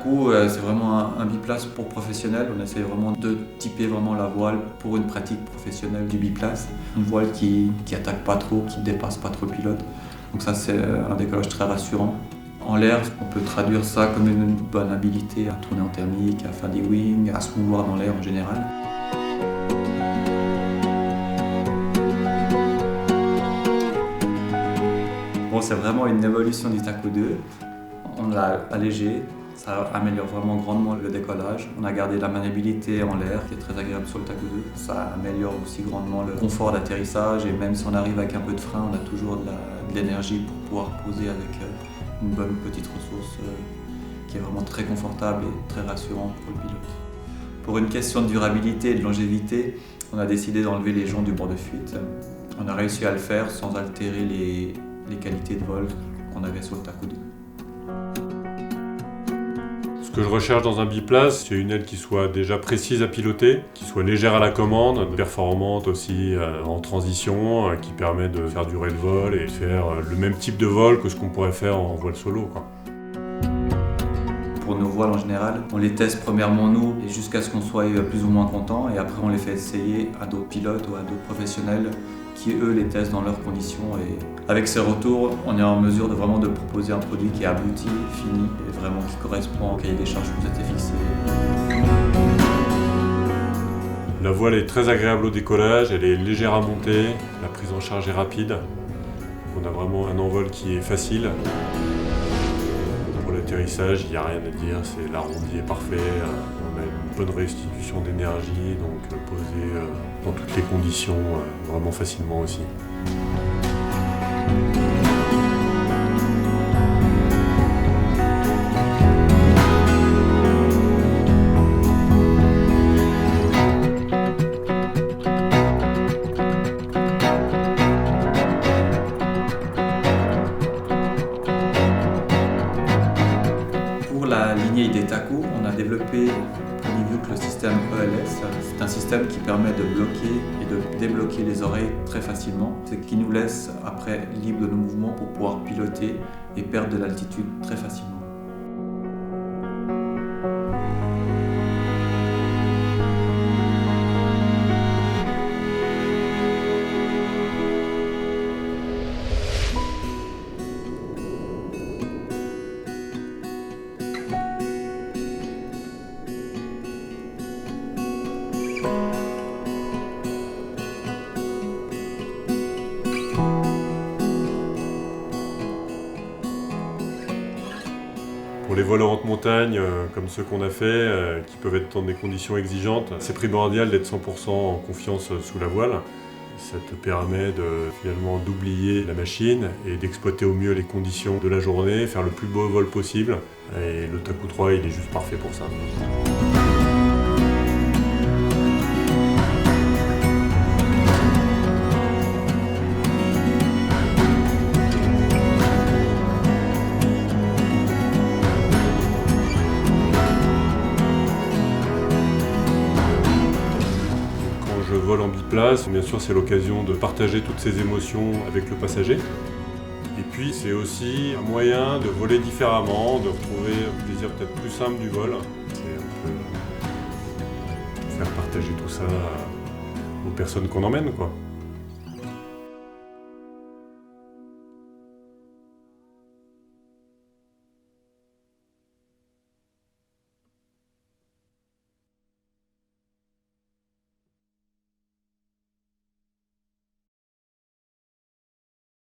Taku, c'est vraiment un biplace pour professionnels. On essaie vraiment de typer vraiment la voile pour une pratique professionnelle du biplace. Une voile qui attaque pas trop, qui dépasse pas trop le pilote. Donc ça, c'est un décollage très rassurant. En l'air, on peut traduire ça comme une bonne habilité à tourner en thermique, à faire des wings, à se mouvoir dans l'air en général. Bon, c'est vraiment une évolution du Taku 2. On l'a allégé, ça améliore vraiment grandement le décollage. On a gardé la maniabilité en l'air qui est très agréable sur le Taku 2. Ça améliore aussi grandement le confort d'atterrissage et même si on arrive avec un peu de frein, on a toujours de l'énergie pour pouvoir poser avec une bonne petite ressource qui est vraiment très confortable et très rassurante pour le pilote. Pour une question de durabilité et de longévité, on a décidé d'enlever les joncs du bord de fuite. On a réussi à le faire sans altérer les qualités de vol qu'on avait sur le Taku 2. Ce que je recherche dans un biplace, c'est une aile qui soit déjà précise à piloter, qui soit légère à la commande, performante aussi en transition, qui permet de faire durer le vol et de faire le même type de vol que ce qu'on pourrait faire en voile solo, quoi. Pour nos voiles en général, on les teste premièrement nous et jusqu'à ce qu'on soit plus ou moins content et après on les fait essayer à d'autres pilotes ou à d'autres professionnels qui eux les testent dans leurs conditions et avec ces retours on est en mesure de vraiment de proposer un produit qui est abouti, fini et vraiment qui correspond au cahier des charges que vous êtes fixé. La voile est très agréable au décollage, elle est légère à monter, la prise en charge est rapide. On a vraiment un envol qui est facile. Pour l'atterrissage, il n'y a rien à dire, l'arrondi est parfait, on a une bonne restitution d'énergie, donc posé dans toutes les conditions, vraiment facilement aussi. La lignée des Taku, on a développé le système ELS. C'est un système qui permet de bloquer et de débloquer les oreilles très facilement, ce qui nous laisse après libre de nos mouvements pour pouvoir piloter et perdre de l'altitude très facilement. Pour les vols en haute montagne, comme ceux qu'on a fait, qui peuvent être dans des conditions exigeantes, c'est primordial d'être 100% en confiance sous la voile. Ça te permet finalement d'oublier la machine et d'exploiter au mieux les conditions de la journée, faire le plus beau vol possible. Et le Taku 3, il est juste parfait pour ça. Je vole en biplace, bien sûr c'est l'occasion de partager toutes ces émotions avec le passager. Et puis c'est aussi un moyen de voler différemment, de retrouver un plaisir peut-être plus simple du vol. C'est un peu faire partager tout ça aux personnes qu'on emmène, quoi.